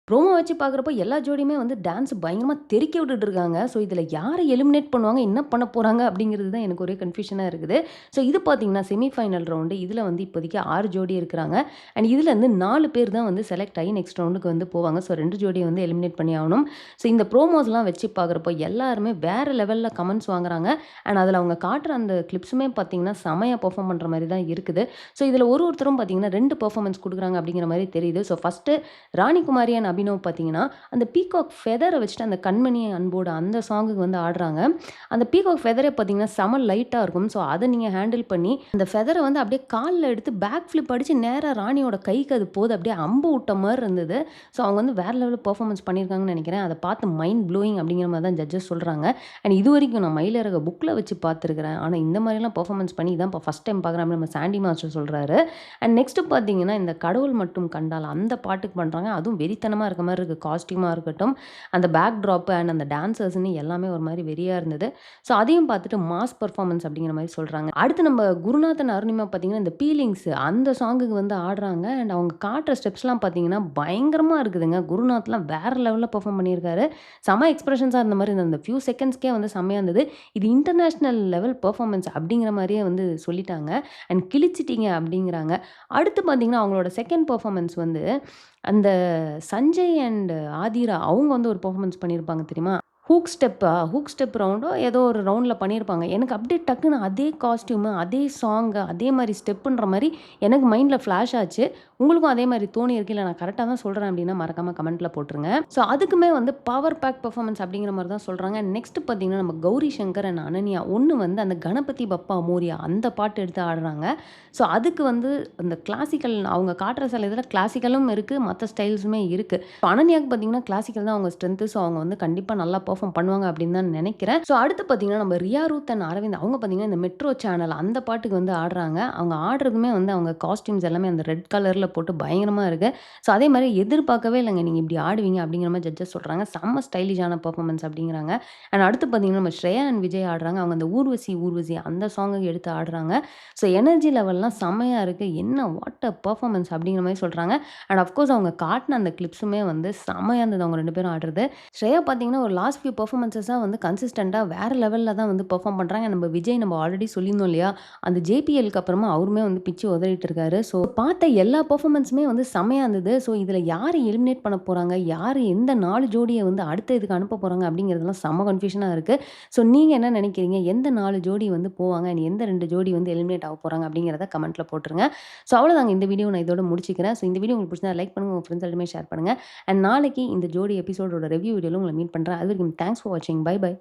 Promo வச்சு பார்க்குறப்போ எல்லா ஜோடியுமே வந்து டான்ஸ் பயங்கரமா தெறிக்க விட்டுட்டு இருக்காங்க. ஸோ, இதில யார எலிமினேட் பண்ணுவாங்க? என்ன பண்ண போறாங்க? அப்படிங்கிறது தான் எனக்கு ஒரே கன்ஃப்யூஷனா இருக்குது. ஸோ, இது பார்த்தீங்கன்னா செமி ஃபைனல் ரவுண்டு. இதில வந்து இப்போதைக்கு 6 ஜோடி இருக்கிறாங்க. அண்ட் இதுலேருந்து 4 பேர் தான் வந்து செலக்ட் ஆகி நெக்ஸ்ட் ரவுண்டுக்கு வந்து போவாங்க. ஸோ, 2 ஜோடிய வந்து எலிமினேட் பண்ணி ஆகணும். ஸோ, இந்த ப்ரோமோஸ்லாம் வச்சு பார்க்குறப்போ எல்லாருமே வேற லெவல்ல கமெண்ட்ஸ் வாங்குறாங்க. அண்ட் அதில அவங்க காட்டுற அந்த கிளிப்ஸுமே பார்த்தீங்கன்னா, செமையா பெர்ஃபார்ம் பண்ற மாரி தான் இருக்குது. ஸோ, இதில ஒருத்தரும் பார்த்தீங்கன்னா 2 பெர்ஃபார்மன்ஸ் குடுக்குறாங்க அப்படிங்கிற மாரி தெரியுது. ஸோ, ஃபர்ஸ்ட்டு ராணிகுமாரி அண்ட் அபினவ் பார்த்தீங்கன்னா, அந்த பீகாக் ஃபெதர வச்சுட்டு அந்த கண்மணி அன்போடு அந்த சாங்குக்கு வந்து ஆடுறாங்க. அந்த பீகாக் ஃபெதரே பார்த்தீங்கன்னா, செம லைட்டா இருக்கும். ஸோ, அத நீங்க ஹேண்டில் பண்ணி, அந்த ஃபெதர வந்து அப்படியே கால்ல எடுத்து பேக் ஃபிளிப் அடிச்சு நேரா ராணியோட கைக்கு அது போது. அப்படியே அம்பு விட்ட மாரி இருந்தது. ஸோ, அவங்க வந்து வேற லெவல்ல பெர்ஃபார்மன்ஸ் பண்ணியிருக்காங்கன்னு நெனைக்கிறேன். அத பார்த்து மைண்ட் ப்ளோயிங் அப்படிங்கிற மாரி தான் ஜட்ஜஸ் சொல்றாங்க. அண்ட் இதுவரைக்கும் நான் மயிலிறக புக்ல வச்சு பார்த்துருக்கிறேன். ஆனா, இந்த மாரிலாம் பெர்ஃபார்மன்ஸ் பண்ணி இதான் ஃபர்ஸ்ட் டைம் பார்க்குறேன் அப்படின்னு நம்ம சாண்டி மாஸ்டர் சொல்றாரு. அண்ட் நெக்ஸ்ட் பார்த்தீங்கன்னா, இந்த கடவுள் மட்டும் கண்டால் அந்த பாட்டுக்கு பண்றாங்க. அதுவும் வெறித்தனமா இருக்க மாரி இருக்கு. காஸ்டியூமா இருக்கட்டும், அந்த பேக் ட்ராப் அண்ட் அந்த டான்சர்ஸ்ன்னு எல்லாமே ஒரு மாரி வெறியா இருந்தது. ஸோ அதையும் பார்த்துட்டு மாஸ் பெர்ஃபார்மன்ஸ் அப்படிங்கிற மாரி சொல்றாங்க. அடுத்து நம்ம குருநாதன் அருணிமா பார்த்தீங்கன்னா, இந்த பீலிங்ஸ் அந்த சாங்குக்கு வந்து ஆடுறாங்க. அண்ட் அவங்க காட்டுற ஸ்டெப்ஸ்லாம் பார்த்தீங்கன்னா, பயங்கரமா இருக்குதுங்க. குருநாத்லாம் வேற லெவல்ல பெர்ஃபார்ம் பண்ணியிருக்காரு. செம எக்ஸ்பிரஷன்ஸா இருந்த மாரி அந்த ஃபியூ செகண்ட்ஸ்க்கே வந்து செம்மையா இருந்தது. இது இன்டர்நேஷனல் லெவல் பெர்ஃபார்மன்ஸ் அப்படிங்கிற மாரியே வந்து சொல்லிட்டாங்க. அண்ட் கிழிச்சிட்டீங்க அப்படிங்கிறாங்க. அடுத்து பார்த்தீங்கன்னா, அவங்களோட செகண்ட் பெர்ஃபார்மன்ஸ் வந்து அந்த சஞ்சய் அண்ட் ஆதிரா அவங்க வந்து ஒரு பெர்ஃபார்மன்ஸ் பண்ணியிருப்பாங்க தெரியுமா? ஹூக் ஸ்டெப் ரவுண்டோ ஏதோ ஒரு ரவுண்ட்ல பண்ணியிருப்பாங்க. எனக்கு அப்படியே டக்குனு அதே காஸ்டியூமு, அதே சாங்கு, அதே மாரி ஸ்டெப்புன்ற மாரி எனக்கு மைண்ட்ல ஃபிளாஷ் ஆச்சு. உங்களுக்கும் அதே மாரி தோணியிருக்கு, இல்ல நான் கரெக்ட்டா தான் சொல்றேன் அப்படின்னா மறக்காம கமெண்ட்ல போட்டுருங்க. ஸோ அதுக்குமே வந்து பவர் பேக் பெர்ஃபார்மன்ஸ் அப்படிங்கிற மாரி தான் சொல்றாங்க. நெக்ஸ்ட் பார்த்தீங்கன்னா, நம்ம கௌரி சங்கர் அண்ட் அனன்யா ஒண்ணு வந்து அந்த கணபதி பப்பா மோரியா அந்த பாட்டு எடுத்து ஆடுறாங்க. ஸோ அதுக்கு வந்து அந்த கிளாசிக்கல் அவங்க காட்டுற சில இதில கிளாசிக்கலும் இருக்கு, மத்த ஸ்டைல்ஸுமே இருக்கு. இப்ப அனன்யாக்கு பார்த்தீங்கன்னா, கிளாசிக்கல் தான் அவங்க ஸ்ட்ரென்த்து. ஸோ அவங்க வந்து கண்டிப்பா நல்லா பெர்ஃபார்ம் பண்ணுவாங்க அப்படின்னு தான் நெனைக்கிறேன். ஸோ அடுத்து பார்த்தீங்கன்னா, நம்ம ரியா ரூத் அண்ட் அரவிந்த் அவங்க பார்த்தீங்கன்னா, இந்த மெட்ரோ சேனல் அந்த பாட்டுக்கு வந்து ஆடுறாங்க. அவங்க ஆடுறதுமே வந்து அவங்க காஸ்டியூம்ஸ் எல்லாமே அந்த ரெட் கலர்ல போட்டு பயங்கரமா இருக்கு. ஸோ அதே மாரி எதிர்பார்க்கவே இல்லங்க. நீங்க இப்படி ஆடுவீங்க அப்படிங்கிற மாரி ஜட்ஜஸ் சொல்றாங்க. செம்ம ஸ்டைலிஷான பெர்ஃபார்மன்ஸ் அப்படிங்கிறாங்க. அண்ட் அடுத்து பார்த்தீங்கன்னா, நம்ம ஸ்ரேயா அண்ட் விஜய் ஆடுறாங்க. அவங்க அந்த ஊர்வசி ஊர்வசி அந்த சாங்க எடுத்து ஆடுறாங்க. ஸோ எனர்ஜி லெவல்லாம் செம்மையா இருக்கு. என்ன வாட் அ பெர்ஃபார்மன்ஸ் அப்படிங்கிற மாரி சொல்றாங்க. அண்ட் அஃப்கோர்ஸ் அவங்க காட்டுன அந்த கிளிப்ஸுமே வந்து செம்மையா இருந்தது அவங்க 2 பேரும் ஆடுறது. ஸ்ரேயா பார்த்தீங்கன்னா, ஒரு லாஸ்ட் ஃபியூ பெர்ஃபார்மன்ஸஸா வந்து கன்சிஸ்டன்ட்டா வேற லெவல்ல தான் வந்து பெர்ஃபார்ம் பண்றாங்க. நம்ம விஜய் நம்ம ஆல்ரெடி சொல்லியிருந்தோம் இல்லையா? அந்த ஜேபிஎல்க்கு அப்புறமா அவருமே வந்து பிச்சு உதறிட்டு இருக்காரு. ஸோ பார்த்த எல்லா பெர்ஃபார்மன்ஸுமே வந்து செம்மையா இருந்தது. ஸோ இதில யார எலிமினேட் பண்ண போறாங்க? யாரு எந்த 4 ஜோடிய வந்து அடுத்த இதுக்கு அனுப்ப போறாங்க? அப்படிங்கிறதெல்லாம் செம்ம கன்ஃப்யூஷனா இருக்கு. ஸோ நீங்க என்ன நினைக்கிறீங்க? எந்த 4 ஜோடி வந்து போவாங்க? அண்ட் எந்த 2 ஜோடி வந்து எலிமினேட் ஆக போறாங்க? அப்படிங்கிறத கமெண்ட்ல போட்டுருங்க. ஸோ அவ்வளோதாங்க இந்த வீடியோ நான் இதோட முடிச்சுக்கிறேன். ஸோ இந்த வீடியோ உங்களுக்கு பிடிச்சிருந்தா லைக் பண்ணுங்க. உங்க ஃப்ரெண்ட்ஸ் எல்லாருமே ஷேர் பண்ணுங்க. அண்ட் நாளைக்கு இந்த ஜோடி எபிசோடோட ரிவ்யூ வீடியோல உங்கள மீட் பண்றேன். அது வரைக்கும் தேங்க்ஸ் ஃபார் வாட்சிங். Bye by.